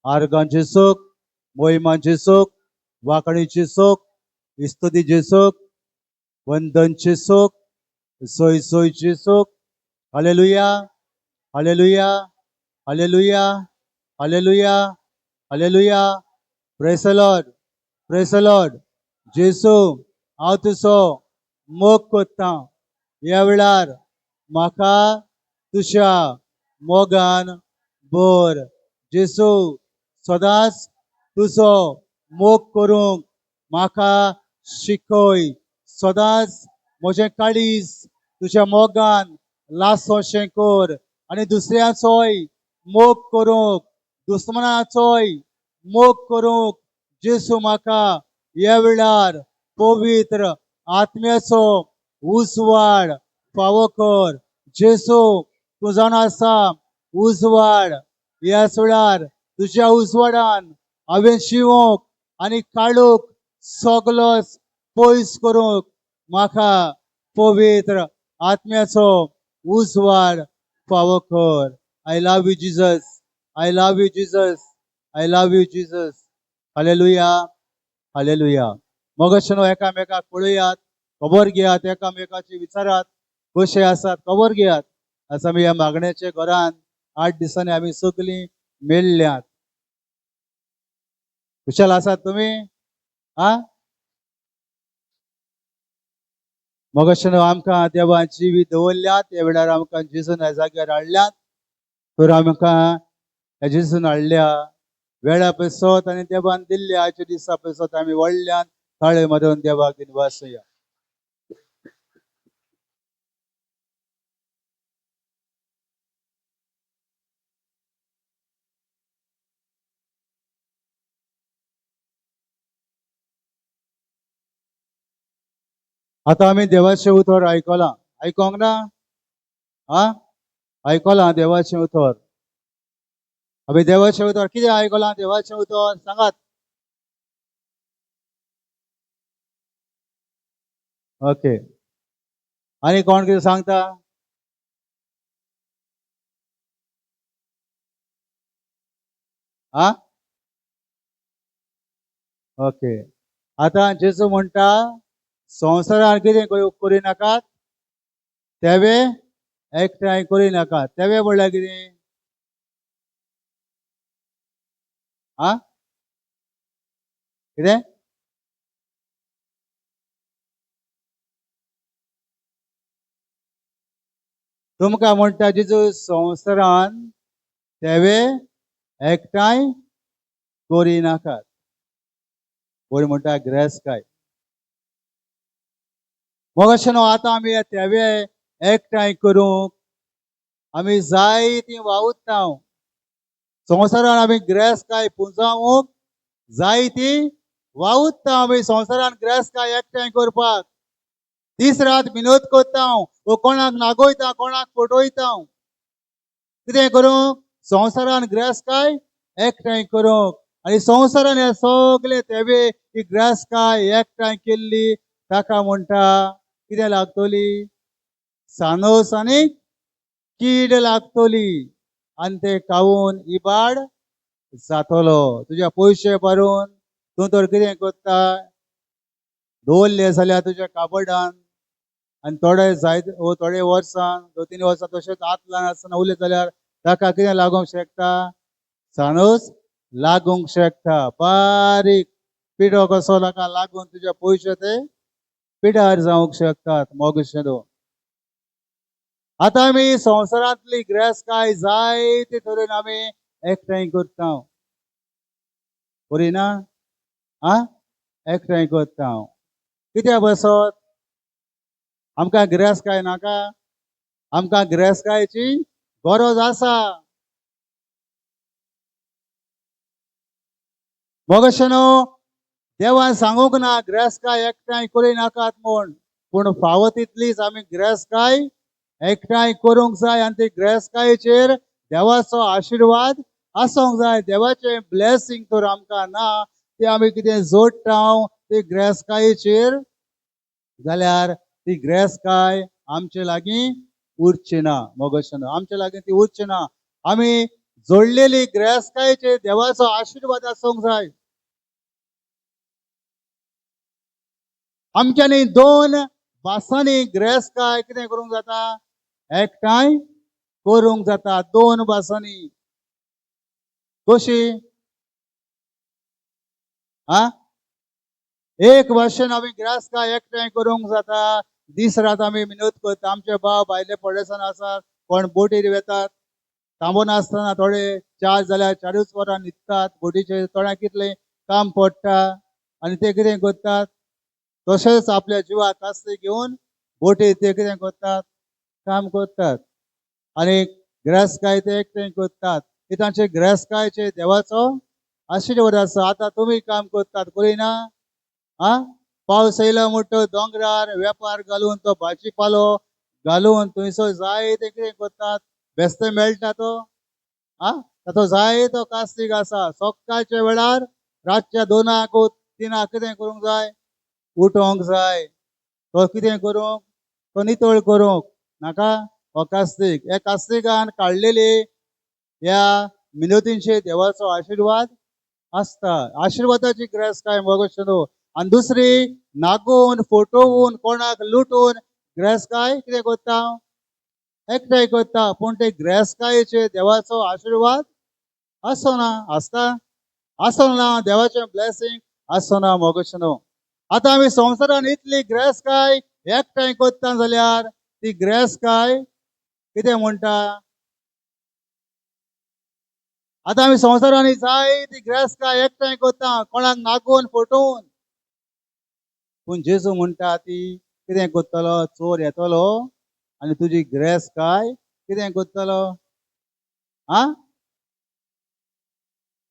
आर्गांचे सुख, मोहिमांचे सुख, वाकणीचे सुख, इस्तुतीचे सुख, वंदनचे सुख, सोयीचे सुख. Hallelujah, hallelujah, hallelujah, hallelujah, hallelujah. Praise the Lord, praise the Lord. जेसू हांव तुजो मोग कोत्ता. ह्या वेळार म्हाका तुज्या मोगान भर. जेसू सदांच तुजो मोग करूंक म्हाका शिकय. सदांच म्हजें काळीज तुज्या मोगान लासोशें कर आनी दुसऱ्याचोय मोग करूंक, दुस्मनाचोय मोग करूंक जेसू म्हाका ह्या वेळार पवित्र आत्म्याचो उजवाड फावो कर. जेसू तूं जाणा आसा उजवाड ह्याच वेळार तुज्या उजवाडान हांवें जिवोंक आनी काळोख सगलोच पयस करूंक म्हाका पवित्र आत्म्याचो उजवाड फावो कर. I love you Jesus, I love you Jesus, I love you Jesus. Hallelujah, hallelujah. मगशनो एकामेकाक पळयात, खबर घेयात, एकामेकाची विचारात कशे आसात खबर घेयात. आज आमी ह्या मागण्याच्या घरान 8 दिसांनी आमी सगळीं मेळ्ळ्यात. कुशल आसात तुमी? मगशनो आमकां देवान जिवीत दवरल्यात. ह्या वेळार आमकां जेजून ह्या जाग्यार हाडल्यात. तर आमकां ह्या जेजून हाडल्या वेळा पसत आनी देवान दिल्ल्या आजच्या दिसा पसत आमी व्हडल्यान ताळे मारून देवाक दिन वासुया. आता आमी देवाचे उतर आयकलां. आयकोंक ना? आयकलां देवाचे उतर. आमी देवाचे उतर कितें आयकलां? देवाचे उतर सांगात. ओके. आनी कोण कितें सांगता? ओके. आता जेजू म्हणटा संवसारान कितें करिनाकात, तेवे एकठांय करिनाकात. तेवे म्हणल्यार कितें? कितें? तुमकां म्हणटा जेजू संवसारान तेवे एकठांय करिनाकात. कोण म्हणटा ग्रेस्काय. मगशनो आता आमी तेवे एकठांय करूंक आमी जायतीं वावुरतांव. संवसारान आमी ग्रेस्काय पुंजावूंक जायतीं वावुरता. आमी संवसारान ग्रेस्काय एकठांय करपाक दीस रात विनोद करता, वो कोणाक नागोयता, कोणाक फटोयता. कितें करूंक? संवसारान ग्रेस्काय एकठांय करूंक. आनी संवसारान हे सगळे तेवे ही ग्रेस्काय एकठांय केल्ली ताका म्हणटा कितें लागतली? सानोस आनी कीड लागतली आनी ते खावून इबाड जातलो. तुज्या पयशे भरून तूं तर कितें करता? दवरले जाल्यार तुज्या काबडान आनी थोडे वर्सां 2-3 वर्सां तशेंच हात नासतना उरले जाल्यार ताका कितें लागूंक शकता? सानूस लागूंक शकता. बारीक पिडो कसो ताका लागून तुजे पयशे ते पिड्यार जावंक शकतात. मोगशेनो आता आमी संवसारांतली ग्रेस्काय जायते तरेन आमी एकठांय करता. करिना? एकठांय करता. कित्या बसत? आमकां ग्रेस्काय नाका? आमकां ग्रेस्कायची गरज आसा. मगशनो देवान सांगूंक ना ग्रेस्काय एकठांय करिनाकात म्हूण, पूण फावो तितलीच आमी ग्रेस्काय एकठांय करूंक जाय आनी ते ग्रेस्कायेचेर देवाचो आशिर्वाद आसूंक जाय. देवाचे ब्लेसिंग तर आमकां ना, ते आमी कितें जोडटा ते ग्रेस्कायेचेर जाल्यार ती ग्रेस्काय आमचे लागीं उरची ना. मगशनो आमचे लागीं ती उरची ना. आमी जोडलेली ग्रेस्कायचे देवाचो आशीर्वाद आसूंक जाय. आमच्यांनी दोन भासांनी ग्रेस्काय कितें करूंक जाता? एकठांय करूंक जाता. दोन भासांनी. कशी? एक भाशेन आमी ग्रेस्काय एकठांय करूंक जाता. दीस रात आमी मिनत करता. आमचे भाव भायले पडेसान आसात, कोण बोटीर वेतात, थांबून आसतना थोडे 4 जाल्यार 4 वरां न्हिदतात. बोटीचेर थोड्यांक कितलें काम पडटा आनी ते कितें करतात? तशेंच आपल्या जिवाक कास्ती घेवन बोटीर ते कितें करतात? काम करतात. आनी ग्रेस्काय ते एकठांय करतात. ही तांचे ग्रेस्कायचे देवाचो आशीर्वाद आसा. आतां तुमी काम करतात, करिना? पावस येयलो म्हणटच दोंगरार वेपार घालून तो भाजीपालो घालून थंयसर जाय ते कितें करतात? बेस्ते मेळटा तो. ताचो जाय तो कास्तीक आसा. सकाळच्या वेळार रातच्या 2 3 कितें करूंक जाय? उठोंक जाय. तो कितें करूंक? तो नितळ करूंक नाका. हो कास्तीक. हे कास्तिकान काडलेली ह्या मिनतींचेर देवाचो आशीर्वाद आसता. आशीर्वादाची ग्रेस्काय मोगोशनो. आनी दुसरी नागोवन फटोवन कोणाक लुटून ग्रेस्काय कितें करता? एकठांय करता. पूण ते ग्रेस्कायेचेर देवाचो आशीर्वाद आसना. आसता? आसना. देवाचें ब्लेसिंग आसना मोगोशनो. आतां आमी संवसारान इतली ग्रेस्काय एकठांय करता जाल्यार ती ग्रेस्काय कितें म्हणटा? आतां आमी संवसारान जाय ती ग्रेस्काय एकठांय करता, कोणाक नागोवन फटोवन. पूण जेजू म्हणटा ती कितें करतलो? चोर येतलो आनी तुजी ग्रेस्काय कितें करतलो?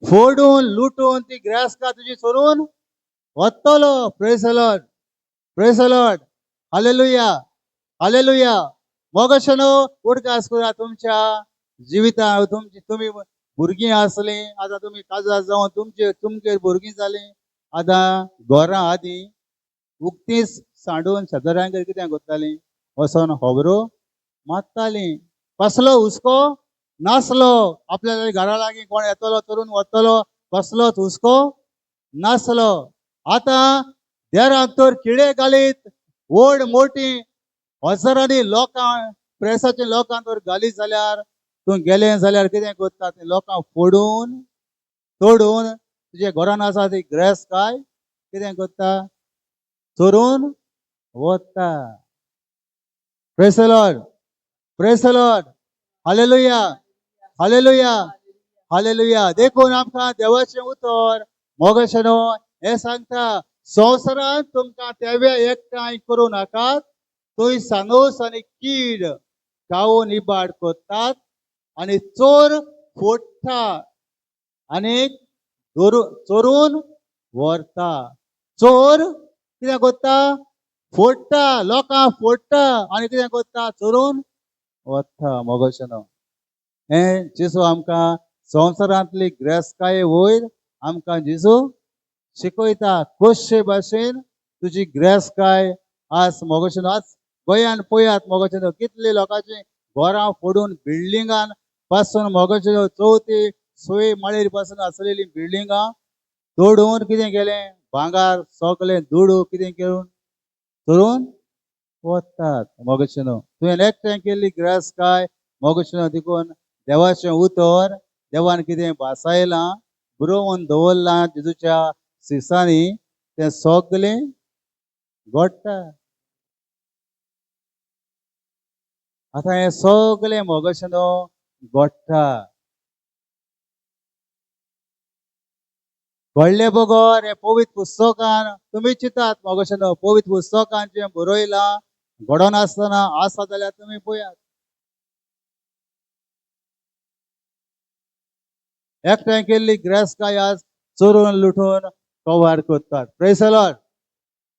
फोडून लुटून ती ग्रेस्काय तुजी चोरून वतलो. Praise the Lord. Praise the Lord. Hallelujah. Hallelujah. मोगोशनो उडकास करा तुमच्या जिवितां. तुमी भुरगीं आसलीं, आतां तुमी काजार जावन तुमचेर भुरगीं जालीं. आतां घरां आदीं उक्तीच सांडून शेजाऱ्यांगेर कितें करतालीं? वचोन होबरो मारतालीं. कसलो हुस्को नासलो. आपल्या घरा लागीं कोण येतलो चोरून वतलो कसलोच हुस्को नासलो. आतां देराक तर किडे घालीत व्हड मोठी हजारांनी लोकां प्रेसाच्या लोकां तर घालीत जाल्यार तूं गेलें जाल्यार कितें करता? ते लोकांक फोडून तोडून तुजे घरान आसा ती ग्रेस्काय कितें करता? चोरून वता. Praise the Lord. Praise the Lord. Hallelujah. Hallelujah. Hallelujah. देखून आमकां देवाचें उतर मोगोशनो हें सांगता, संवसारान तुमकां तेव्या एकठांय करूं नाकात. थंय सानोस आनी कीड खावन इबाड करतात आनी चोर फोडटा आनी चोरून व्हरता. चोर कितें करता? फोडटा. लोकांक फोडटा आनी कितें करता? चोरून व्हरता. मोगोशनो हें जेजू आमकां संवसारांतली ग्रेस्काये वयर आमकां जेजू शिकयता. कशे भाशेन तुजी ग्रेस्काय आज मोगोशनो. आज गोंयान पळयात मोगोशनो कितले लोकांची घरां फोडून बिल्डिंगान पासून मोगोशनो 4थी-6वी माळयेर पासून आसलेली बिल्डिंगां तोडून कितें केलें? भांगार सगळें दुडू कितें करून चोरून वतात. मोगोशनो तुवें एकठांय केल्ली ग्रेस्काय मोगोशनो देखून देवाचें उतर देवान कितें भासायलां बुरोवन दवरलां जेजूच्या सिसांनी तें सगळें घडटा. आतां हें सगळें मोगोशनो घडटा. घडलें बगर हें पवित्र पुस्तकान तुमी चिंतात मोगोशनो. पवित्र पुस्तकान जें बरयलां घडोन आसतना आसा जाल्यार तुमी पळयात. एकठांय केल्ली ग्रेस्काय आज चोरून लुटून कवार करतात. Praise the Lord.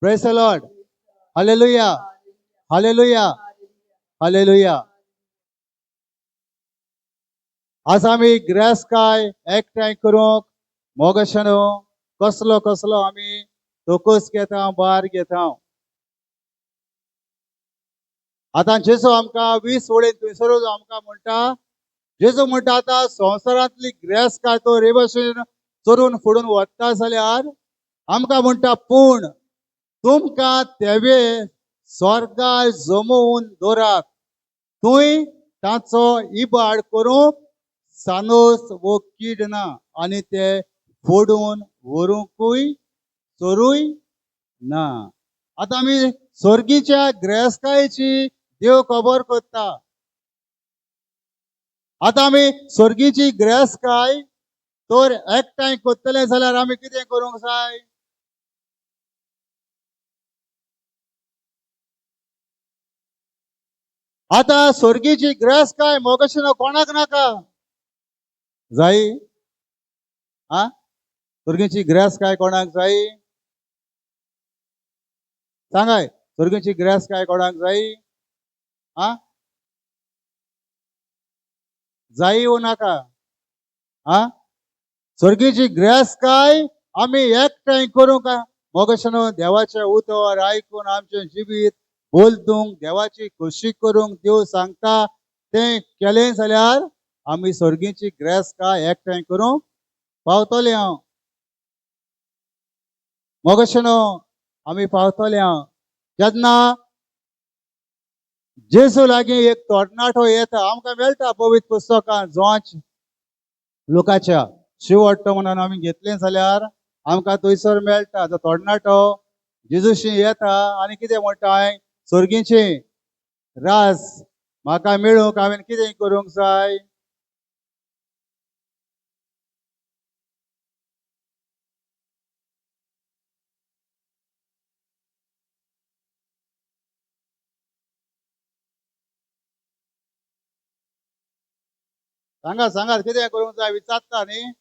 Praise the Lord. Hallelujah. Hallelujah. Hallelujah. आज आमी ग्रेस्काय एकठांय करूंक मोगोशनो कसलो कसलो आमी तोकूस घेता, भार घेता. आतां जेजू आमकां 20 वळेन थंयसरूच आमकां म्हणटा जेजू म्हणटा आता संवसारांतली ग्रेस काय तो रे भाशेन चोरून फोडून वता जाल्यार आमकां म्हणटा पूण तुमकां तेवे स्वर्गार जमोवन दवरात थंय ताचो इबाड करूंक सानोस वो कीड ना आनी ते फोडून व्हरूंकूय चोरूय ना. आता आमी स्वर्गीच्या ग्रेसकायेची देव खबर करता. आता आमी स्वर्गीची ग्रेसकाय तर एकठांय करतले जाल्यार आमी कितें करूंक जाय? आता स्वर्गीची ग्रेसकाय मोगशेन कोणाक नाका जाय? आ स्वर्गीची ग्रेसकाय कोणाक जाय? सांगाय स्वर्गीची ग्रेसकाय कोणाक जाय? आ जाई वो नाका? आ स्वर्गीची ग्रेसकाय आमी एकठांय करूंक मोगशेन देवाचे उतर आयकून आमचे जिवीत बोलतूंक देवाची खोशी करूंक देव सांगता तें केलें जाल्यार आमी स्वर्गीची ग्रेसकाय एकठांय करूंक पावतले हांव मोगशेनो आमी पावतले हांव. जेन्ना जेजू लागीं एक तरणाटो येता आमकां मेळटा पवित्र पुस्तकांत जोंच लोकाच्या शेवट्टो म्हणून आमी घेतलें जाल्यार आमकां थंयसर मेळटा तो तरणाटो जेजूशी येता आनी कितें म्हणटा हांवें स्वर्गीचे राज म्हाका मेळूंक हांवें कितें करूंक जाय? सांगात सांगात कितें करूंक जाय विचारता न्ही.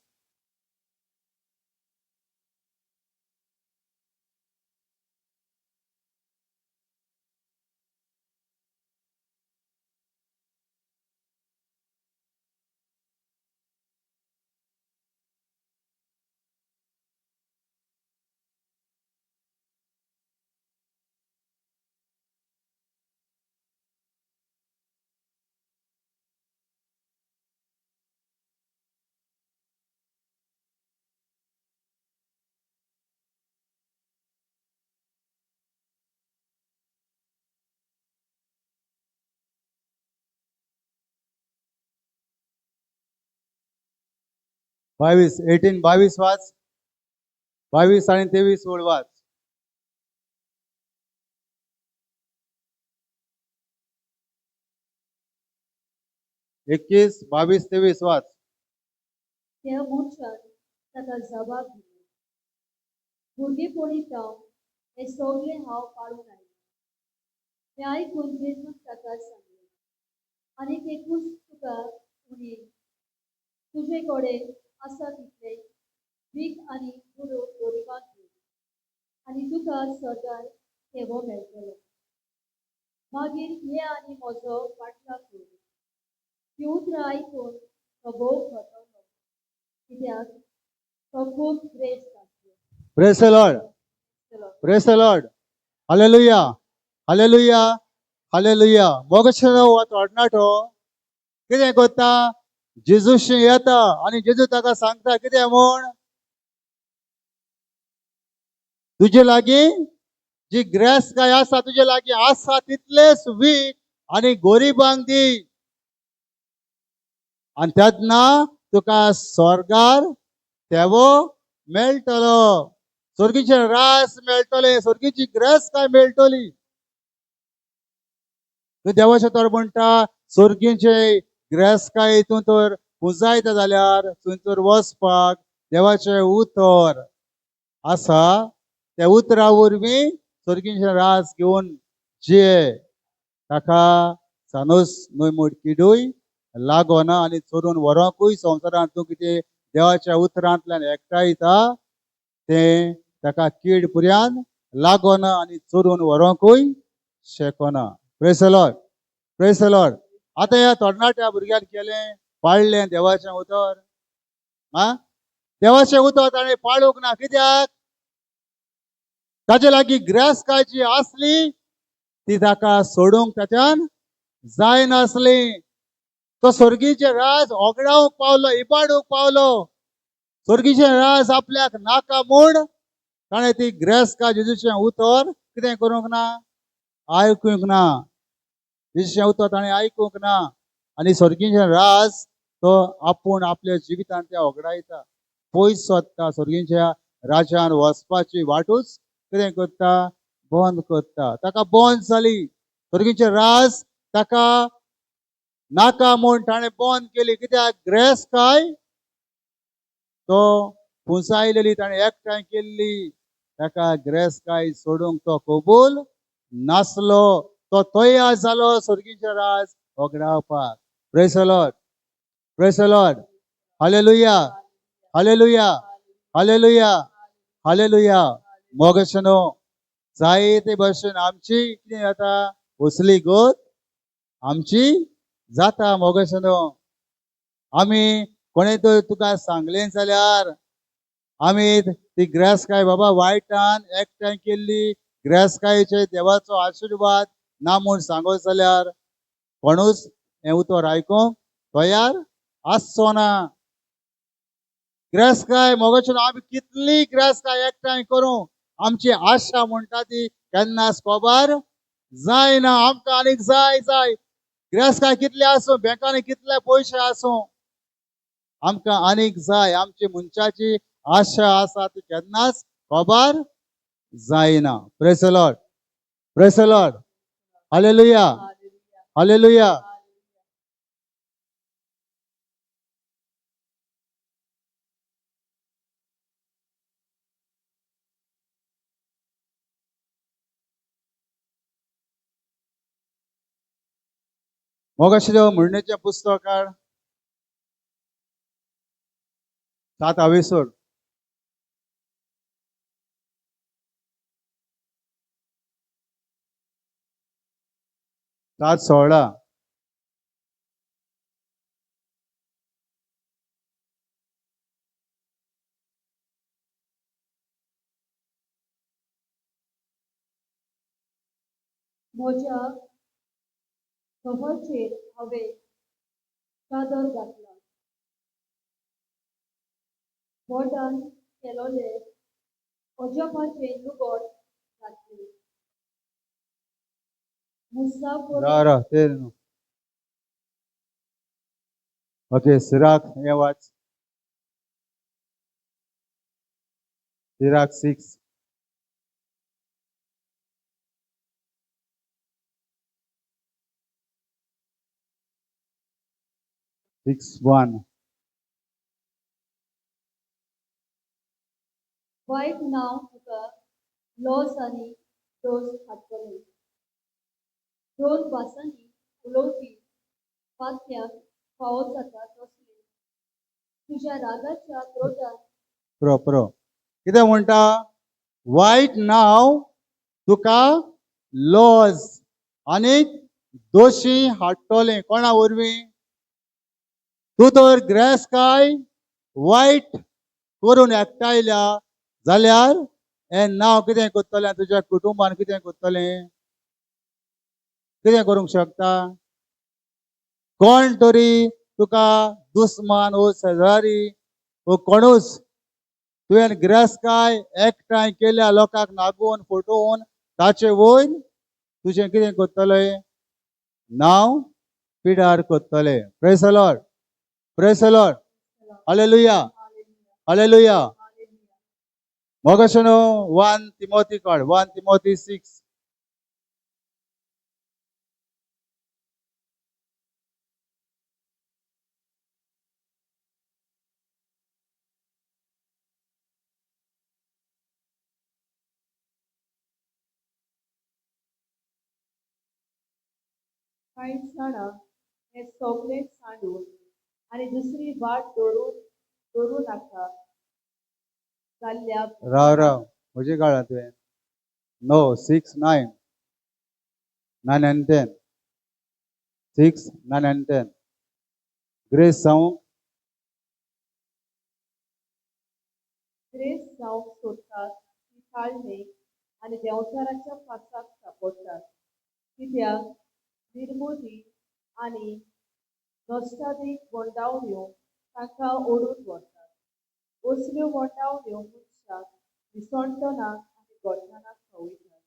बावीस 18:22 वाच 22 आणि 23 ओळ वाच. 21, 22, 23 वाच. त्या मनशान ताका जबाब दिलो, भुरगेपणी जावन हे सगळे हांव पाळून आयलो. हें आयकून जेजून ताका सांगलें, आनीक एकूच तुका उणील, तुजे कडेन आसा तितले वीक आनी गोरिबांक दी आनी तुका स्वर्गार थेवो मेळटलो. मागीर ये आनी म्हजो फाटलाव कर. ही उतरां आयकून तो भोव खोटलो कित्याक तो खूब ग्रेस आसलो. Praise the Lord. Praise the Lord. Hallelujah hallelujah hallelujah. मोगशेनो हो तरणाटो कितें करता? जेजूशी येता आनी जेजू ताका सांगता कितें म्हूण? तुजे लागीं जी ग्रेस काय आसा तुजे लागीं आसा तितलेच वीक आनी गोरिबांक दी आनी तेन्ना तुका स्वर्गार थेवो मेळटलो. स्वर्गीचे रास मेळटले, स्वर्गीची ग्रेस काय मेळटली. देवाचे तर म्हणटा स्वर्गीचे ग्रेस काय हितून तर पुजायता जाल्यार थंयसर वचपाक देवाचे उतर आसा. त्या उतरा वरवीं स्वर्गीचे रास घेवन जिये ताका सानूस न्हय मोडकिडूय लागना आनी चोरून व्हरोंकूय संवसारांत तूं कितें देवाच्या उतरांतल्यान एकठांयता तें ताका कीड पुर्यान लागना आनी चोरून व्हरोंकूय शकना. Praise the Lord. Praise the Lord. आतां ह्या तरणाट्या भुरग्यान केलें पाळलें देवाचें उतर. देवाचें उतर ताणें पाळूंक ना कित्याक? ताचे लागीं ग्रेस काय जी आसली ती ताका सोडूंक ताच्यान जाय नासली. तो स्वर्गीचे राज ओगडावंक पावलो, इबाडूंक पावलो. स्वर्गीचे राज आपल्याक नाका म्हूण ताणें ती ग्रेस्त जेजूचें उतर कितें करूंक ना, आयकूंक ना. जेजूचें उतर ताणें आयकूंक ना. आनी स्वर्गीचे राज तो आपूण आपल्या जिवितांत ते ओगडायता. पयस सोदता, स्वर्गीच्या राजान वचपाची वाटूच कितें करता, बंद करता. ताका बंद जाली. स्वर्गीचे राज ताका नाका म्हूण ताणें बंद केली. कित्याक ग्रेस्त तो फुसायलेली ताणें एकठांय केल्ली. ताका ग्रेस्त सोडूंक तो कबूल नासलो. तो तयार जालो स्वर्गीचे राज ओगडावपाक. Praise the Lord, praise the Lord. Hallelujah, hallelujah, hallelujah, hallelujah. मोगशनो जायते भशेन आमची कितें जाता, उसली गोत आमची जाता. मोगशनो आमी कोणें तर तुका सांगलें जाल्यार आमी ती ग्रेस्त बाबा वायटान एकठांय केल्ली, ग्रेस्तायेचे देवाचो आशिर्वाद ना म्हूण सांगत जाल्यार कोणूच हें उतर आयकूंक तयार आसचो ना. ग्रेस्ताय मोगशेन आमी कितली ग्रेस्ताय एकठांय करूं, आमची आशा म्हणटा ती केन्नाच कोबार जायना. आमकां आनीक जाय जाय. ग्रेस्ताय कितले आसूं, बँकांनी कितले पयशे आसूं, आमकां आनीक जाय. आमची मनशाची आशा आसा ती केन्नाच कोबार जायना. Praise the Lord, praise the Lord. Hallelujah, hallelujah. मोगशें म्हणणेचें पुस्तक 7 7:16. म्हज्या कबरचेर हांवें चादर घातला. बोटान केलोले अजबाचे लुगोट घातले. मुसाफर ते ओके. सिराक हें वाच. सिराक 6. वायट नांव तुका लॉस आनी दोस हाडटले. दोन भासांनी उलोवपी वाक्याक फावो जाता तसले तुज्या रागाच्या क्रोधान प्रो कितें म्हणटा, वायट नांव तुका लॉस आनी दोशी हाडटलें. कोणा वरवीं? तूं तर ग्रेस्ताय वायट करून एकठांयल्या जाल्यार हें नांव कितें करतलें? तुज्या कुटुंबान कितें करतलें? कितें करूंक शकता? कोण तरी तुका दुस्मान वो शेजारी वो कोणूच तुवें ग्रेस्ताय एकठांय केल्या लोकांक नागोवन फटोवन ताचे वयर तुजें कितें करतलें? नांव पिड्यार करतलें. Praise the Lord, praise the Lord. Hallelujah, hallelujah. मोगशेनो 1 तिमोथी काड. 1 तिमोथी 6. कांय जाणां हें सगळें सांडून आनी दुसरी वाट दवरूं नाका जाल्ल्या राव म्हजी काळा तुवें. नो 6, 9. 9 and 10. 6, 9 and 10. ग्रेस जावंक ग्रेस जावंक सोदतात ती ताळमेळ आनी देंवचाराच्या पासाक सांपडटात. कित्याक निर्मोही आनी नश्टादीक वंडावण्यो तांकां ओडून व्हरतात असल्यो वंडावण्यो मनशाक विसणटनाक आनी घोटनाक खावयतात.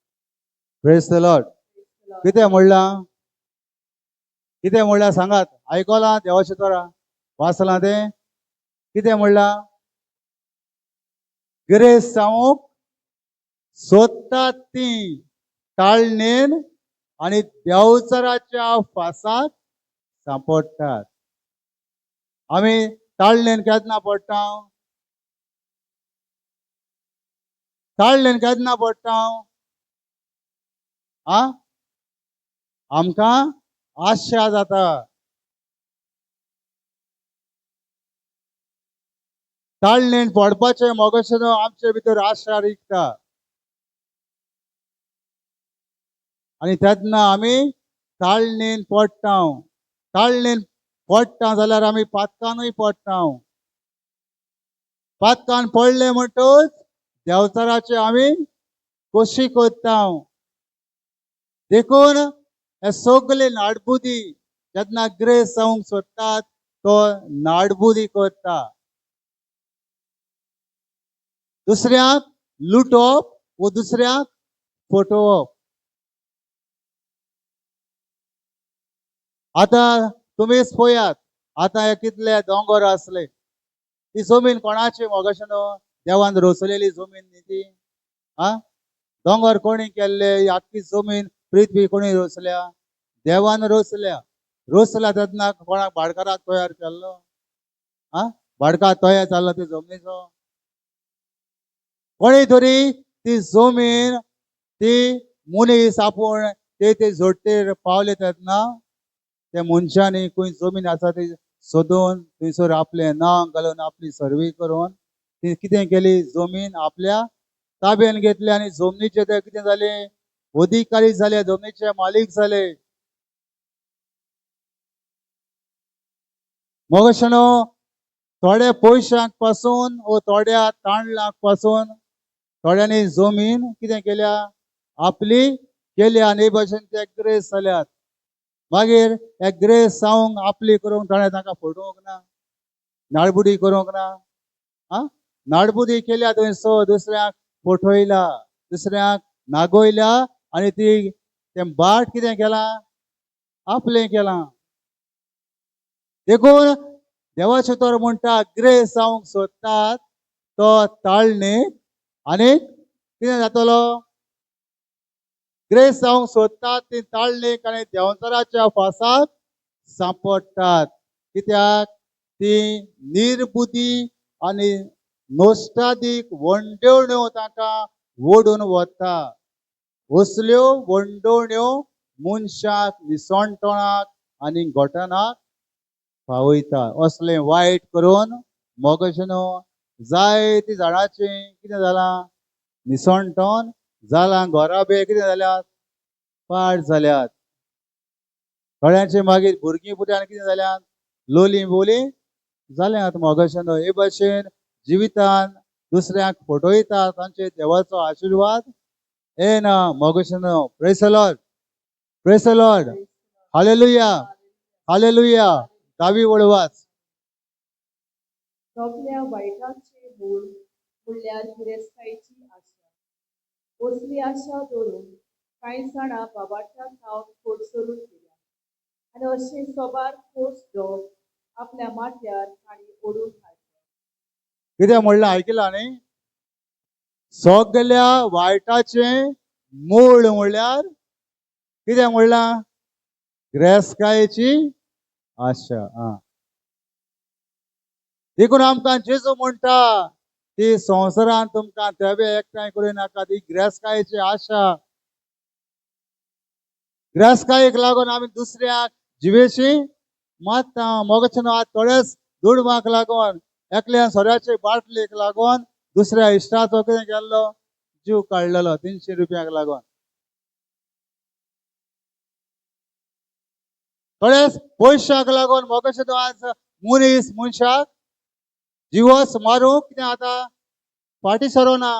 Praise the Lord. कितें म्हणलां? कितें म्हणलां सांगात. आयकलां देवाचें तोरा वाचलां तें कितें म्हणलां? ग्रेस जावंक सोदतात ती ताळणेन आनी देंवचाराच्या फासाक सांपडटात. आमी ताळणेन केन्ना पडटा? ताळणेन केन्ना पडटा? आमकां आशा जाता. ताळणेन पडपाचें मोगशें आमचे भितर आशा रिगता आनी तेन्ना आमी ताळणेन पडटा. ताळणेन पडटा जाल्यार आमी पातकानूय पडटा. पातकान पडले म्हणटच देंवचाराची आमी कोशी करता. देखून हे सगळे नाडबुदी जेन्ना ग्रेस जावंक सोदतात तो नाडबुदी करता. दुसऱ्याक लुटप व दुसऱ्याक फटोवप. आतां तुमीच पळयात, आतां हे कितले दोंगर आसले, ती जमीन कोणाची मोगशें न्हू? देवान रोचलेली जमीन न्ही ती. दोंगर कोणी केल्ले? आख्खी जमीन पृथ्वी कोणी रोचल्या? देवान रोचल्या. रोचल्या तेन्ना कोणाक भाडकाराक तयार केल्लो? भाडकार तयार जाल्लो ती जमनीचो. कोणी तरी ती जमीन ती मनीस आपूण ते जोडटेर पावले तेन्ना त्या मनशांनी खंय जमीन आसा ती सोदून थंयसर आपलें नांव घालून आपली सर्वे करून ती कितें केली? जमीन आपल्या ताब्यान घेतली आनी जमनीचे ते कितें जाले? अधिकारी जाले, जमनीचे मालीक जाले. मोगशेनो थोड्या पयशांक पासून व थोड्या तांडलांक पासून थोड्यांनी जमीन कितें केल्या? आपली केल्या आनी भाशेन ते ग्रेस जाल्यात. मागीर हे ग्रेस जावंक आपली करूंक ताणें तांकां फटोवंक ना, नाडबुडी करूंक ना. नाडबुदी केल्या थंयसर दुसऱ्याक फटयला, दुसऱ्याक नागोयल्या आनी तें बाट कितें केलां? आपलें केलां. देखून देवाचो तोर म्हणटा ग्रेस जावंक सोदतात तो ताळणेक आनी कितें जातलो? ग्रेस जावंक सोदतात ती ताळणेक आनी देंवचाराच्या फासाक सांपडटात. कित्याक ती निर्बुदी आनी नोस्टादीक वंडोवण्यो तांकां ओडून व्हरता. असल्यो वंडोवण्यो मनशाक विसणटणाक आनी घोटनाक पावयता. असलें वायट करून मोगशेनो जायतीं झाडांचें कितें जालां? निसणटोन जालां. घोरां बी कितें जाल्यात? पाड जाल्यात. थोड्यांचे मागीर भुरगीं पुट्यान कितें जाल्यात? लोली बोली जाल्यात मोगशेनो. हे भाशेन जिवितान दुसऱ्यांक फटयतात तांचेर देवाचो आशिर्वाद येना मोगशेनो. Praise the Lord. Praise the Lord. Hallelujah. Hallelujah. 10वी ओळ वाच. सगळ्या वायटाचे मूळ म्हणल्यार गिरेस्तायेची आशा. असली आशा धरून कांय जाणां बाबाच्या नांवान खोडसरून गेल्या आनी अशें सोबार खोस घेवप आपल्या माथ्यार तांणी ओडून हाडलें. कितें म्हणलां आयकलां न्ही? सगल्या वायटाचे मूळ म्हणल्यार कितें म्हणलां? गिरेस्तायेची आशा. देखून आमकां जेजू म्हणटा ती संवसारान तुमकां थेबे एकठांय करूं नाका. ती गिरेस्तायेची आशा. गिरेस्तायेक लागून आमी दुसऱ्याक जिवेची मारता. मोगशेनो आज थोडेच दुडमाक लागून एकल्या सोऱ्याचे बाटलेक लागून दुसऱ्या इश्टाचो कितें केल्लो? जीव काडलेलो 300 रुपयांक लागून. थोडेच पयशांक लागून मोगशेनो आज मनीस मनशाक जिवस मारूंक कितें जाता? फाटी सरोना.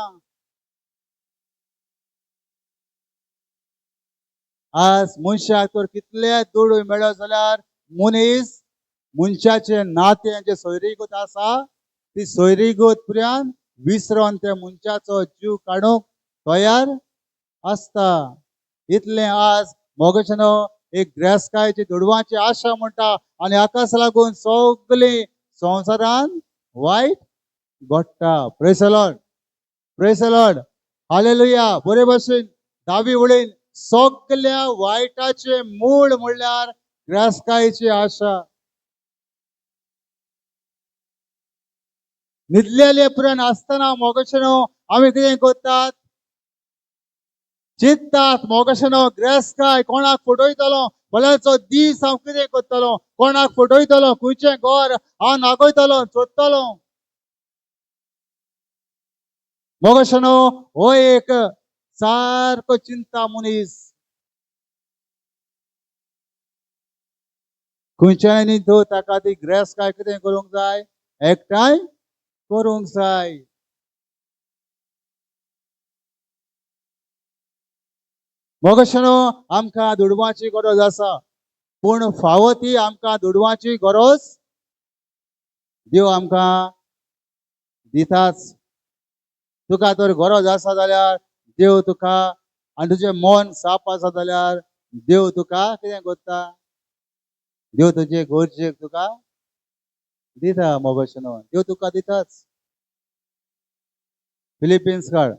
आज मनशाक तर कितले दुड मेळ्ळो जाल्यार मनीस मनशाचे नाते जे सोयरीगत आसा ती सोयरीगतपर्यंत विसरून त्या मनशाचो जीव काडूंक तयार असता. इतले आज मोगशनो एक ग्रेस्कायची दुडवाची आशा म्हणटा आणि हाकाच लागून सगळी संवसारान वाईट घडटा. Praise the Lord, praise the Lord, hallelujah. बरे भाशेन दावी वळीन सगळ्या वायटाचे मूळ म्हणल्यार ग्रेस्कायची आशा. न्हिदलेले पर्यंत आसतना मोगशनो आमी कितें करतात? चिंततात मोगशनो ग्रेस्काय कोणाक फटयतलो, फाल्यांचो दीस हांव कितें करतलो, कोणाक फटयतलो, खंयचें घर हांव नागयतलो, सोदतलो. मोगशनो हो एक सारको चिंता मनीस. खंयच्याय न्ही तो ताका ती ग्रेस्काय कितें करूंक जाय? एकठांय करूंक जाय. मोगशनो आमकां दुडवाची गरज आसा, पूण फावो ती आमकां दुडवाची गरज देव आमकां दिताच. तुका तर गरज आसा जाल्यार देव तुका, आनी तुजें मन साफ आसा जाल्यार देव तुका कितें करता? देव तुजे गरजेक तुका दिता. मोगशनो देव तुका दिताच. फिलिपिन्स काड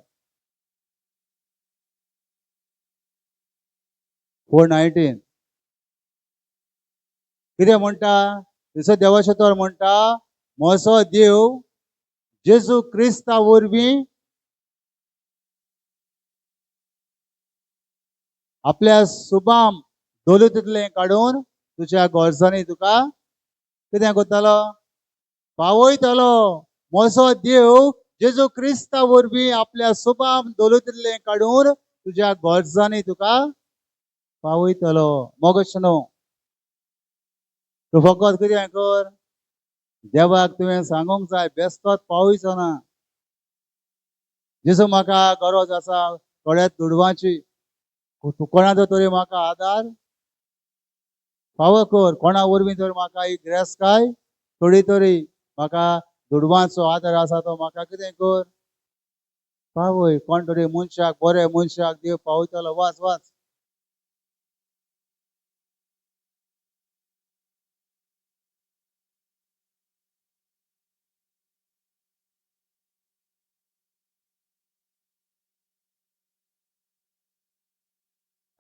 4:19 कितें म्हणटा? थंयसर देवाशेतोर म्हणटा, म्हजो देव जेजू क्रिस्ता वरवीं आपल्या सुबाम दौलतींतलें काडून तुज्या गरजांनी तुका कितें करतलो? पावयतलो. म्हजो देव जेजू क्रिस्ता वरवीं आपल्या सुबाम दौलतींतलें काडून तुज्या गरजांनी तुका पावयतलो. मोगशनो तूं फकत कितें कर? देवाक तुवें सांगूंक जाय, बेस्ताद पावयचो ना. जेजू म्हाका गरज आसा थोड्या दुडवाची, कोणाचो तरी म्हाका आदार फावो कर. कोणा वरवीं तर म्हाका ही ग्रेस्काय थोडी तरी म्हाका दुडवांचो आदार आसा तो म्हाका कितें कर? पावय. कोण तरी मनशाक, बरे मनशाक देव पावयतलो. वाच वाच.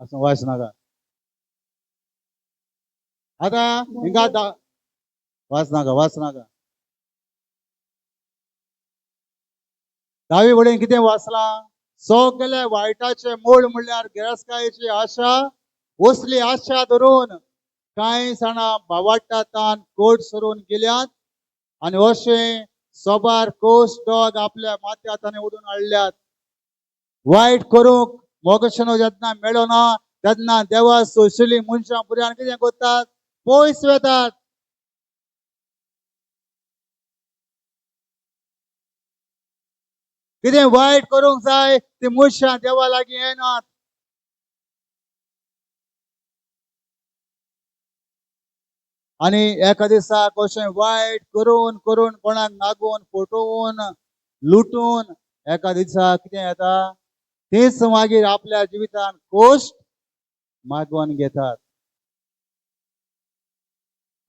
असं वाच नाका. आता हिंगा वाच नाका. दावी वडीन कितें वाचला? सगळे वायटाचे मूळ म्हणल्यार गिरास्कायेची आशा. असली आशा धरून कांय जाणां भावार्थांतान कोट सरून गेल्यात आणि अशें सोबार कोस डॉग आपल्या माथ्याताने ओडून हाडल्यात. वायट करूंक मोगशनो जेन्ना मेळना तेन्ना देवा सोयशिल्लीं मनशां पर्यंत कितें करतात? पयस वेतात. कितें वायट करूंक जाय ती मनशां देवा लागीं येनात. आणि एका दिसाक अशें वायट करून करून कोणाक नागोवन फटोवन लुटून एका दिसाक कितें येता? तीच मागीर आपल्या जिवितान कोश्ट मागोवन घेतात.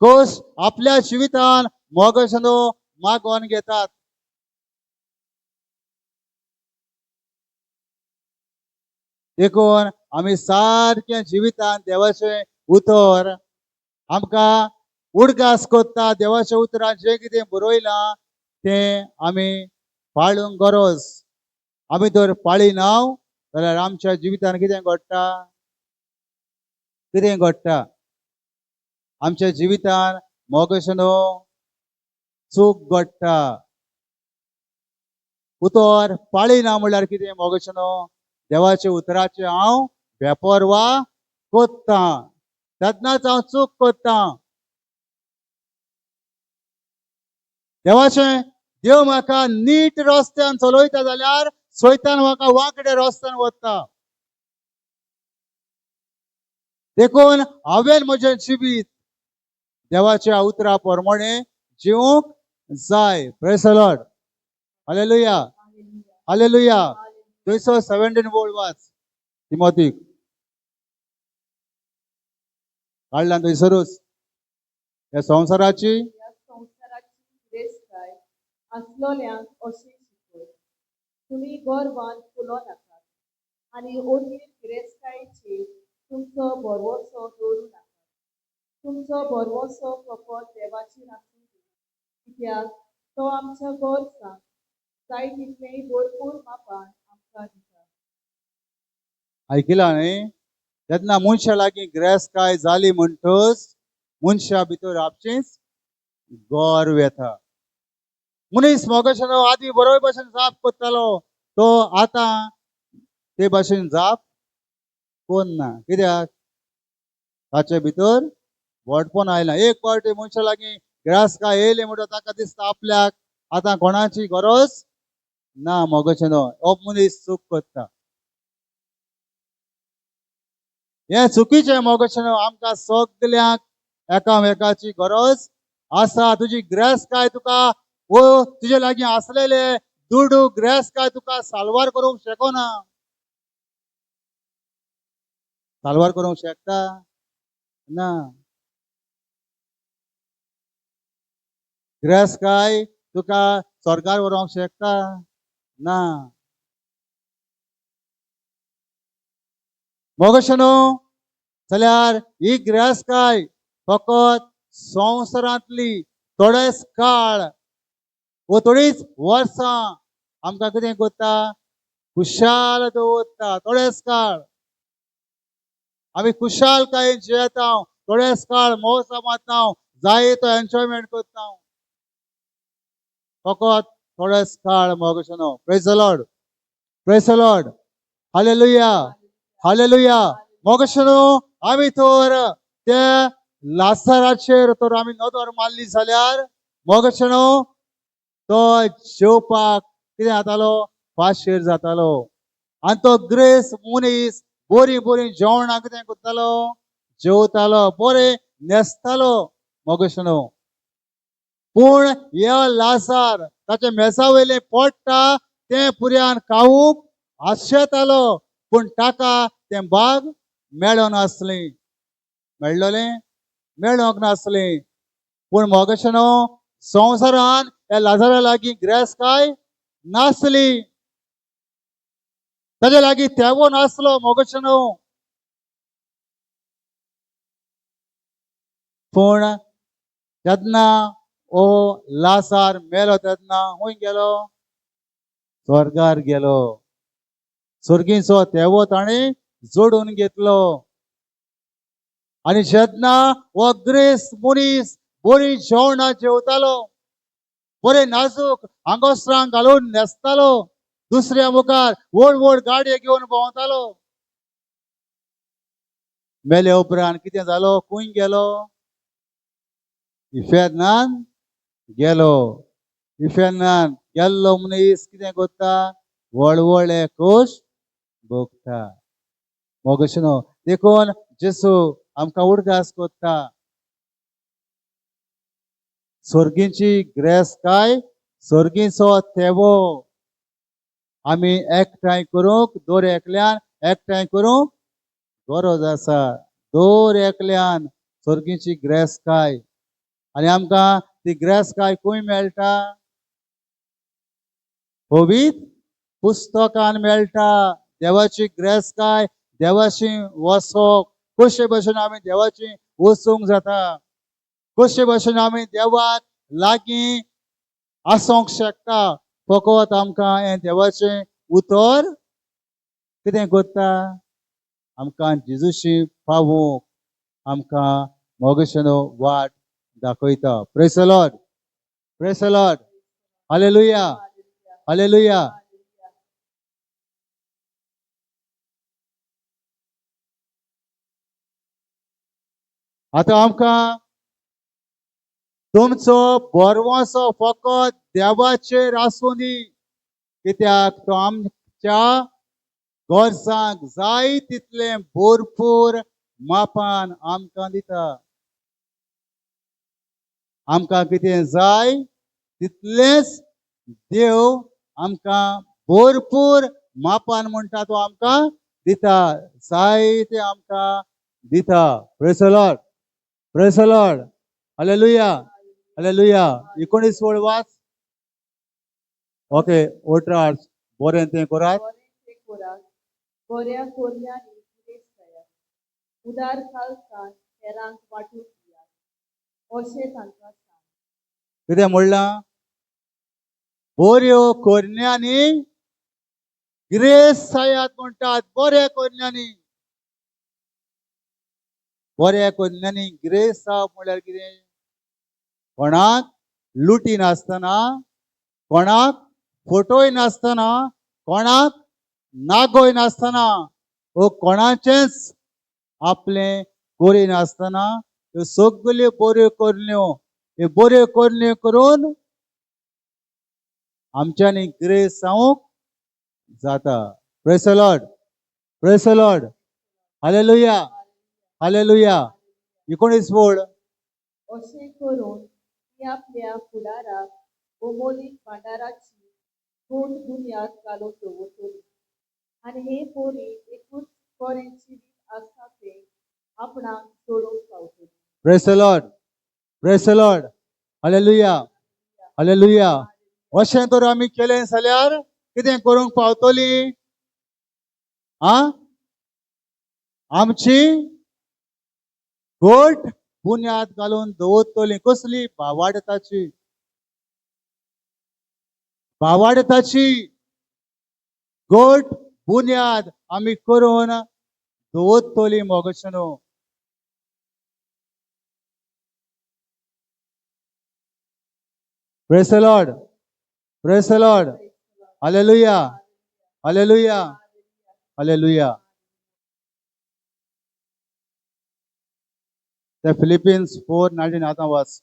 कोश्ट आपल्या जिवितान मोगशनो मागोवन घेतात. देखून आमी सारकें जिवितान देवाचें उतर आमकां उडगास कोत्ता. देवाच्या उतरांत जें कितें बरयलां तें आमी पाळूंक गरज. आमी जर पाळिना जाल्यार आमच्या जिवितान कितें घडटा? कितें घडटा? आमच्या जिवितान मोगशनो चूक घडटा. उतर पाळिना म्हणल्यार कितें? मोगशनो देवाच्या उतराचे हांव बेपरवा कोत्ता, तेन्नाच हांव चूक कोत्ता. देव म्हाका नीट रस्त्यान चलयता जाल्यार सैतान म्हाका वांकडे रस्त्यान व्हरता. देखून हांवें म्हजें जिवीत देवाच्या उतरा प्रमाणे जिवूंक जाय. Praise the Lord. Hallelujah. Hallelujah. 217 बोल वाच तिमोथी. काढला थंयसरूच. या संसाराची या संसाराची गिरेस्ताय असलोल्यांक अशें शिकय. तुम्ही गर्वान फुलो नाकात आनी ओर्गीर गिरेस्तायेचेर तुमचो भरवोसो दवरूं नाकात. तुमचो भरवोसो फकत देवाचेर आसूं दी, कित्याक तो आमच्या गरजांक जाय तितलें भरपूर मापान आमकां दिता. ऐकला न्ही. जेन्ना मनशा लागीं गिरेस्ताय जाली म्हणटच मनशा भितर आपचीच गर्व येता. मनीस मोगाशेनो आदी बरोय भाशेन जाप करतालो, तो आतां ते भाशेन जाप कोन्ना. कित्याक ताचे भितर व्हडपण आयला. एक फावटी मनशा लागीं गिरास्ताय येयली म्हणटच ताका दिसता आपल्याक आतां कोणाची गरज ना. मोगाशेनो हो मनीस चूक करता. हे चुकीचे मोगाशेनो. आमकां सगल्यांक एकामेकाची गरज आसा. तुजी गिरेस्ताय तुका वो तुजे लागीं आसलेले दुडू गिरेस्ताय तुका साल्वार करूंक शकना. साल्वार करूंक शकता ना. गिरेस्ताय तुका स्वर्गार व्हरोंक शकता ना. मोगाशेनो जाल्यार ही गिरेस्ताय फकत संवसारांतली थोडेच काळ वो थोडीच वर्सां आमकां कितें करता, खुशाल दवरता. थोडेच काळ आमी खुशालकायेन जियेता. थोडेच काळ मौज मारता, जायतो एन्जॉयमेंट करता. फकत थोडेच काळ मोगाशेनो. Praise the Lord. Praise the Lord. Hallelujah. Hallelujah. मोगाशेनो आमी तर ते लाजराचेर तर आमी नदर मारली जाल्यार मोगाशेनो तो जेवपाक कितें जातालो, पाशीर जातालो. आनी तो ग्रेस मनीस बरी बरी जेवणां कितें करतालो, जेवतालो, बरें न्हेसतालो मोगाशेनो. पूण ह्या लाजार ताचे मेसा वयलें पडटा तें पुर्यान खावूंक आशेतालो, पूण ताका तें भाग मेळो नासलें. मेळ्ळोलें? मेळोंक नासलें. पूण मोगाशेनो संवसारान ह्या लाजारा लागीं गिरेस्ताय नासली. ताजे लागीं तेवो नासलो मोगाशेनो. पूण जेन्ना ओ लाजार मेलो तेन्ना खूंय गेलो? स्वर्गार गेलो. स्वर्गीचो तेवो ताणें जोडून घेतलो. आनी जेन्ना हो ग्रेस मनीस बरी जेवणां जेवतालो, बरे नाजूक आंगोसरां घालून न्हेसतालो, दुसऱ्या मुखार व्हड व्हड गाडये घेवन भोंवतालो, मेले उपरांत कितें जालो? खूंय गेलो? इफेर्नान गेलो. इफेर्नान गेल्लो मनीस कितें करता? व्हडले खोश भोगता. मोगाशेनो देखून जेसू आमकां उर्गास करता. स्वर्गीची गिरेस्ताय, स्वर्गीचो तेवो आमी एकठांय करूंक दर एकल्यान एकठांय करूंक गरज आसा. दर एकल्यान स्वर्गीची गिरेस्ताय. आनी आमकां ती गिरेस्ताय खंय मेळटा? पवित्र पुस्तकान मेळटा. देवाची गिरेस्ताय देवाची वसोंक कशे भशेन आमी देवाची वचूंक जाता, कशे भशेन आमी देवाक लागीं आसोंक शकता, फकत आमकां हें देवाचें उतर कितें करता? आमकां जेजूशी पावूंक आमकां मोगाशेनो वाट दाखयता. Praise the Lord. Praise the Lord. Hallelujah. Hallelujah. आतां आमकां तुमचो बरवोसो फकत देवाचेर आसूं दी, कित्याक तो आमच्या गरजांक जाय तितलें भरपूर मापान आमकां दिता. आमकां कितें जाय तितलेंच देव आमकां भरपूर मापान म्हणटा तो आमकां दिता, जायते आमकां दिता. Praise the Lord, praise the Lord, hallelujah, hallelujah. 19 वाच. ओके, ओट्राट बरें तें करात. बरें तें करात, बऱ्या कोरल्यांनी कितें जायात, उदार खालसान हेरांक वांटून दियात, अशें तांकां सांग. कितें म्हणलां? बऱ्यो कोरण्यांनी ग्रेस जायात म्हणटात. बऱ्या कोरण्यांनी, बऱ्या कोरण्यांनी ग्रेस जावप म्हळ्यार कितें? कोणाक लुटी नासतना, कोणाक फटोय नासतना, कोणाक नागोय नासतना, वो कोणाचेंच आपलें कोरी नासतना ह्यो सगल्यो बऱ्यो कोरण्यो, ह्यो बऱ्यो कोरण्यो करून आमच्यांनी ग्रेस जावंक जाता. Praise the Lord, praise the Lord, hallelujah, hallelujah. 19 अशें करून ती आपल्या फुडाराक ओमोलीक भांडाराची थोंड गुन्यांत घालून दवरतली. आनी हे पोरी एकूच बरें जिवीत आसा तें आपणाक सोडूंक पावतली. Praise the Lord, praise the Lord, hallelujah, hallelujah. अशें तर आमी केलें जाल्यार कितें करूंक पावतली? आमची घट बुन्याद घालून दवरतली. कसली? भावार्थाची, भावार्थाची घट बुन्याद आमी करून दवरतली मोगशनो. Praise the Lord, praise the Lord, hallelujah, hallelujah, hallelujah. The Philippians 4:19 आता वाच.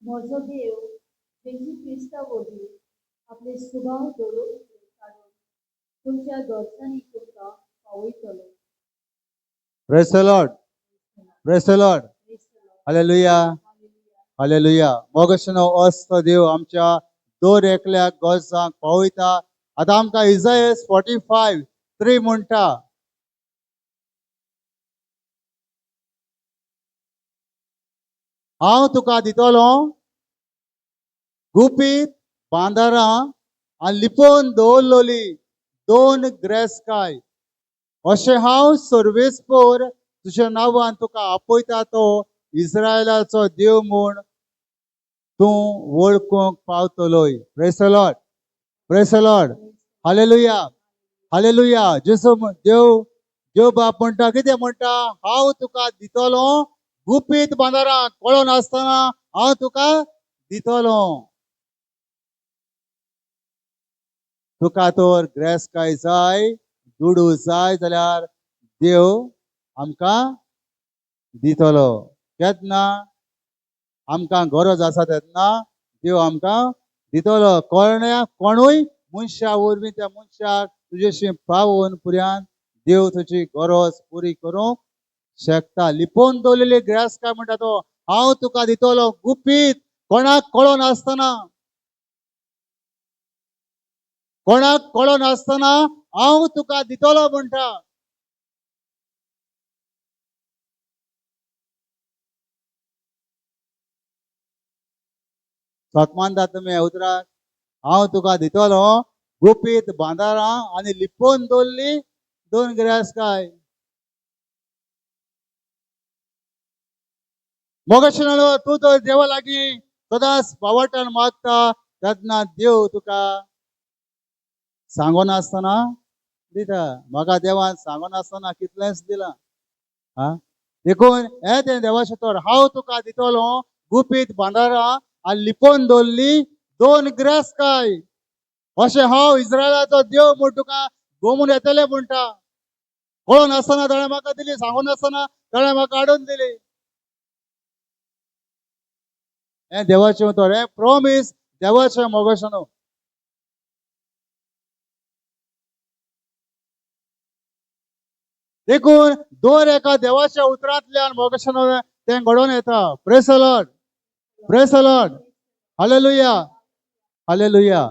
म्हजो देव जेची क्रिस्ता वरवीं आपले स्वभाव दवरून काडून तुमच्या दोरसांनी तुमकां पावयतलो. Praise the Lord, praise the Lord, hallelujah, hallelujah. मोगशनो असतो देव आमच्या दर एकल्याक गोजांक पावयता. आतां आमकां इसायास 45:3 म्हणटा, हांव तुका दितलो गुपीत बांदारां आनी लिपोवन दवरलोली 2 ग्रेसकाय. अशें हांव सर्वेस्पर तुज्या नांवान तुका आपयता तो इस्रायलाचो देव म्हूण तूं वळखूंक पावतलोय. Praise the Lord, praise the Lord, hallelujah, hallelujah. जेसू देव बाप म्हणटा, कितें म्हणटा? हांव तुका दितलो गुपीत बांदारां, कळो नासतना हांव तुका दितलो. तुका तर ग्रेसकाय जाय, दुडू जाय जाल्यार देव आमकां दितलो. केन्ना आमकां गरज आसा तेन्ना देव आमकां दितलो. कोणूय मनशा वरवीं त्या मनशाक तुजेशी पावोवन पुर्यान देव तुजी गरज पुरी करूंक शकता. लिपोवन दवरलेली ग्रेसकाय म्हणटा तो हांव तुका दितलो गुपीत, कोणाक कळो नासतना, कोणाक कळो नासतना हांव तुका दितलो म्हणटा. सतमानता तुमी ह्या उतराक, हांव तुका दितलो गुपीत बांदारां आनी लिपोवन दवरली 2 ग्रेसकाय. मोगशनालो तूं तर देवा लागीं सदांच भावार्थान मागता तेन्ना देव तुका सांगोनासतना दिता. म्हाका देवान सांगोनासतना कितलेंच दिलां. देखून हे ते देवाचे तोर हांव तुका दितलो गुपीत बांदारा आनी लिपोवन दवरली 2 गिरेस्तकाय अशें हांव इस्रायलाचो देव म्हूण तुका घुमून येतले म्हणटा. कळोन आसतना ताणें म्हाका दिली, सांगून आसतना ताणें म्हाका हाडून दिली. हे देवाचें उतर, हे प्रॉमीस देवाचें मोगोशें. देखून दर एका देवाच्या उतरांतल्यान मोगोशें तें घडोवन येता. Praise the Lord, praise the Lord, hallelujah, hallelujah.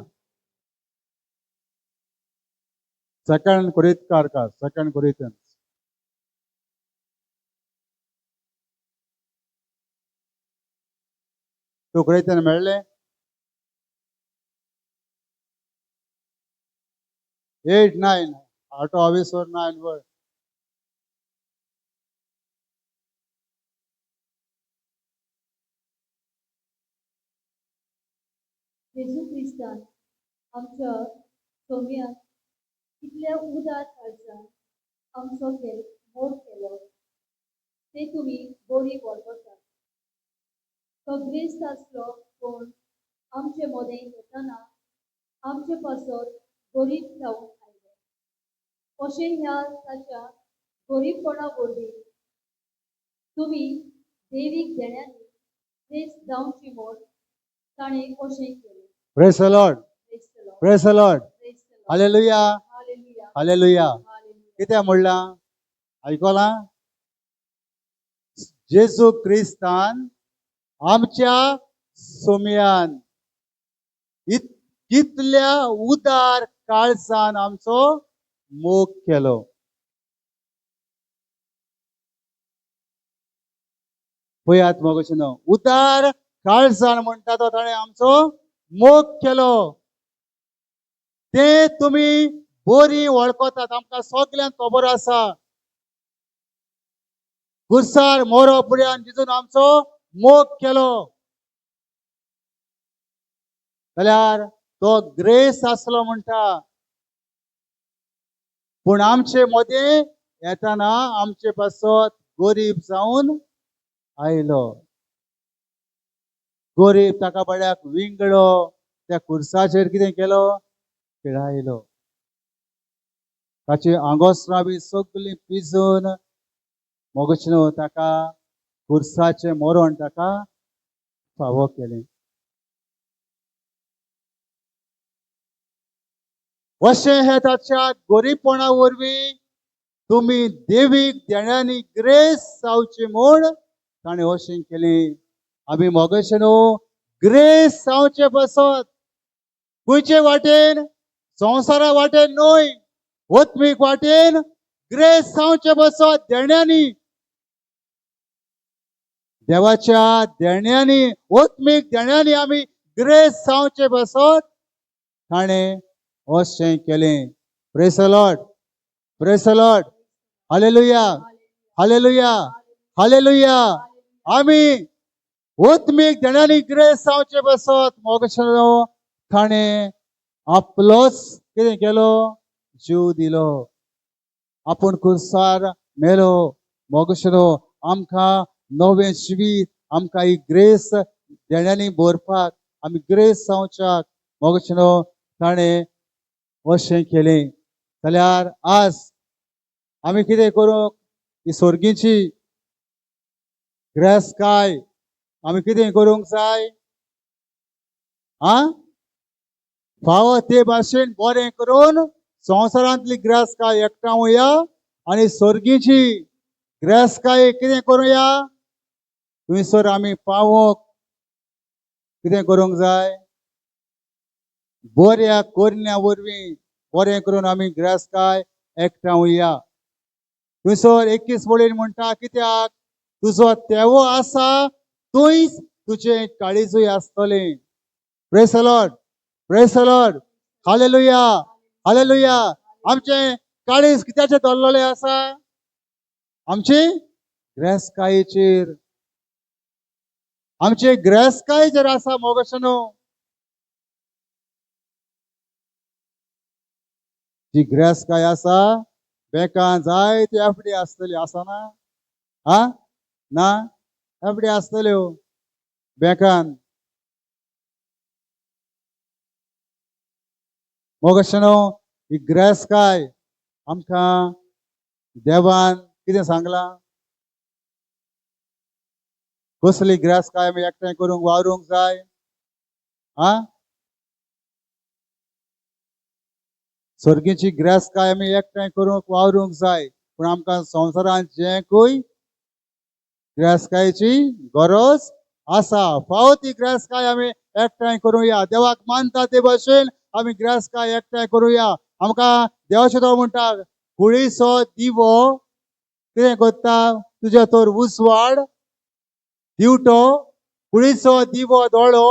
Second Corinthians two Corinthian मेळ्ळे 8-9 आठो 29 वर. येशू क्रिस्तान आमच्या सौम्यान कितल्या उदार काळजान आमचो मोग केलो ते तुम्ही बरी वळखतात. तो ग्रेस्त आसलो कोण आमचे मोदें येतना आमचे पासत गरीब जावन आयले. अशें ह्या ताच्या गरीबपणा वरवीं तुम्ही देवीक देण्यांनी क्रेस्त जावची म्हूण ताणें अशें केलें. Praise the Lord, praise the Lord, hallelujah, hallelujah, hallelujah. Hallelujah. कितें म्हणलां आयकलां? जेजू क्रिस्तान आमच्या सोम्यान कितल्या उदार काळजान आमचो मोग केलो. पळयात मोगोशें उदार काळजान म्हणटा तो ताणें आमचो मोग केलो. ते तुम्ही बरी वळखतात. आमकां सगळ्यांक खबर आसा. गुरसार मोरो पुड्यान जिजून आमचो मोग केलो जाल्यार तो ग्रेस आसलो म्हणटा. पूण आमचे मोदें येतना आमचे पासत गरीब जावन आयलो. गरीब ताका बड्याक विंगडो त्या खुर्साचेर कितें केलो? पिळायलो. ताची आंगोसरां बी सगळीं पिजून मोगोशें ताका खुर्साचें मरण ताका फावो केलें. अशें हे ताच्या गरीबपणा वरवीं तुम्ही देवीक देण्यांनी ग्रेस जावची म्हूण ताणें अशें केलें. आमी मोगोशें ग्रेस जावचे बसत खंयचे वाटेन? संवसारा वाटेन न्हय, आत्मीक वाटेन ग्रेस जावचे बसत देण्यांनी. देवाच्या देण्यांनी, आत्मीक देण्यांनी आमी ग्रेस जावचे बसत ताणें अशें केलें. Praise the Lord, praise the Lord, hallelujah, hallelujah, hallelujah. आमी आत्मीक देण्यांनी ग्रेस जावचे बसत मोगोशें ताणें आपलोच कितें केलो? जीव दिलो. आपूण खुर्सार मेलो मोगोशें आमकां नवें जिवीत, आमकां ही ग्रेस देण्यांनी भरपाक, आमी ग्रेस जावच्याक मोगोशें ताणें अशें केलें. जाल्यार आज आमी कितें करूंक? ही सर्गीची ग्रेस काय आमी कितें करूंक जाय? फावो ते भाशेन बरें करून संवसारांतली ग्रेस काय एकठांवया आनी सर्गीची ग्रेस काय कितें करुया? थंयसर आमी पावोंक कितें करूंक जाय? बऱ्या करण्या वरवीं बरें करून आमी ग्रेस काय एकठांवया. थंयसर 21 वळेन म्हणटा कित्याक? तुजो तेवो आसा थंयच तुजें काळीजूय आसतलें. Praise the Lord, praise the Lord, hallelujah, hallelujah. आमचें काळीज कित्याचें दवरलेलें आसा? आमची ग्रेसकायेचेर. आमचे ग्रेसकायेचेर आसा मोगोशें. जी ग्रेसकाय आसा बेकार जायती एफडी आसतली आसना? हा ना एफडी आसतल्यो बँकान मग अशें न्हू ही गिरेस्तकाय आमकां देवान कितें सांगलां कसली गिरेस्तकाय आमी एकठांय करूंक वावरूंक जाय हा सर्गीची गिरेस्तकाय आमी एकठांय करूंक वावरूंक जाय पूण आमकां संवसारांत जेंकूय गिरेस्तकायेची गरज आसा फावो ती गिरेस्तकाय आमी एकठांय करूया देवाक मानता ते भशेन आमी गिरेस्तकाय एकठांय करूया आमकां देवाचो तो म्हणटा कुळीचो दिवो कितें करता तुज्या तोर उसवाड दिवटो कुळीचो दिवो दोळो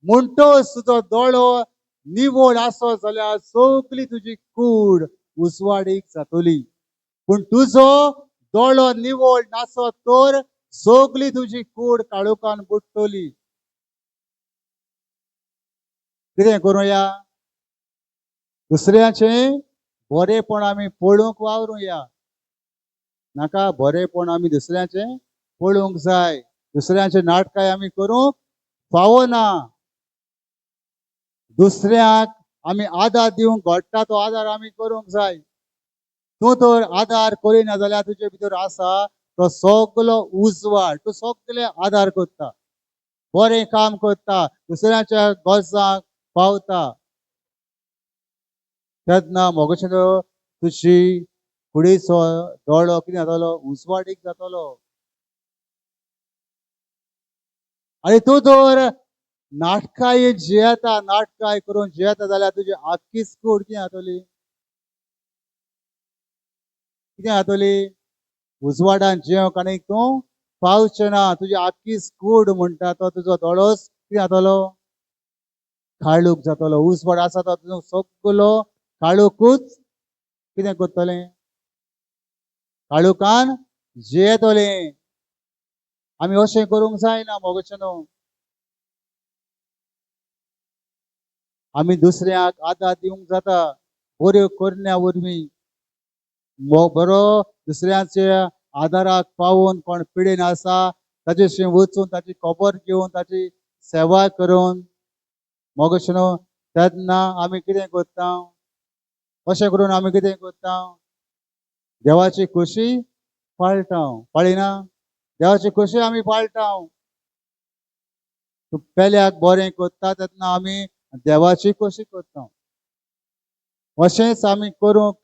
म्हणटोच तुजो दोळो निवळ आसत जाल्यार सगळी तुजी कूड उसवाडीक जातली पूण तुजो दोळो निवळ नासत तर सगळी तुजी कूड काळोखान बुडटली कितें करूया दुसऱ्याचे बरेपण आमी पळोवंक वावरूया नाका बरेपण आमी दुसऱ्याचे पळोवंक जाय दुसऱ्याचे नाटकाय आमी करूंक फावो ना दुसऱ्याक आमी आदार दिवंक घडटा तो आदार आमी करूंक जाय तूं तर आदार करिना जाल्यार तुजे भितर आसा तो सगलो उजवाड तूं सगळे आदार करता बरें काम करता दुसऱ्याच्या गरजांक पावता तेन्ना मोगशें तुजी कुडीचो दोळो कितें जातलो उसवाडीक जातलो आनी तूं तर नाटकाय जियेता नाटकाय करून जियेता जाल्यार तुजी आख्खीच कूड कितें जातली कितें जातली उजवाडान जियोंक आनीक तूं पावचें ना तुजी आख्खीच कूड म्हणटा तो तुजो दोळोच कितें जातलो काळूक जातलो उसवाड आसा तो तुजो सगलो काळोखूच कितें करतलें काळोखान जियेतलें आमी अशें करूंक जायना मोगशें न्हू आमी दुसऱ्याक आदार दिवंक जाता बऱ्यो करण्या वरवीं बरो दुसऱ्याचे आदाराक पावून कोण पिडेन आसा ताचेशी वचून ताची खबर घेवन ताची सेवा करून मोगशें न्हू तेन्ना आमी कितें करता अशें करून आमी कितें करता देवाची खोशी पाळटा पाळिना देवाची खोशी आमी पाळटा तूं पेल्याक बरें करता तेन्ना आमी देवाची खोशी करता अशेंच आमी करूंक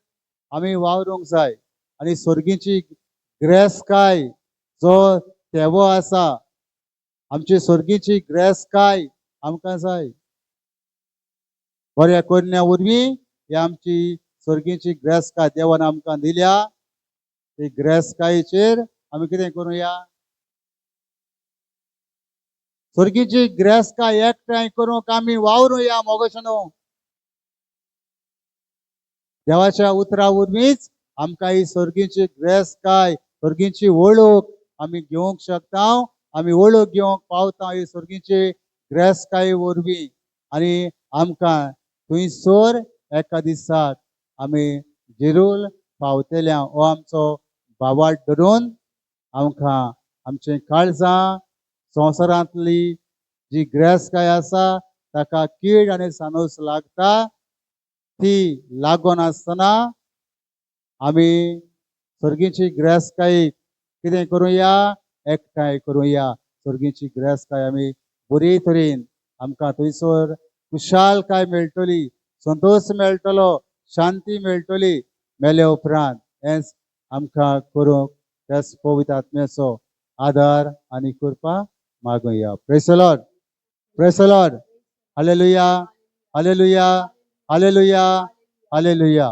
आमी वावरूंक जाय आनी सर्गीची गिरेस्तकाय जो तेवो आसा आमची सर्गीची गिरेस्तकाय आमकां जाय बऱ्या करण्या वरवीं ही आमची सर्गीची गिरेस्तकाय देवान आमकां दिल्या ती गिरेस्तकायेचेर आमी कितें करूया सर्गीची गिरेस्तकाय एकठांय करूंक आमी वावरूया मोगशें न्हू देवाच्या उतरा वरवींच आमकां ही सर्गीची गिरेस्तकाय सर्गीची वळख आमी घेवंक शकता आमी वळख घेवंक पावता ही सर्गीची गिरेस्तकाये वरवीं आनी आमकां थंयसर एका दिसाक आमी जेरूल पावतल्या हो आमचो भावार्थ धरून आमकां आमचें काळजां संवसारांतली जी गिरेस्तकाय आसा ताका कीड आनी सानुस लागता ती लागोन आसतना आमी सर्गीची गिरेस्तकायेक कितें करूया एकठांय करूया सर्गीची गिरेस्तकाय आमी बरे तरेन आमकां थंयसर खुशालकाय मेळटली संतोश मेळटलो शांती मेळटली मेल्या उपरांत हेंच आमकां करूंक त्याच पवित्र आत्म्याचो आदार आनी कृपा मागुया praise the Lord hallelujah hallelujah hallelujah hallelujah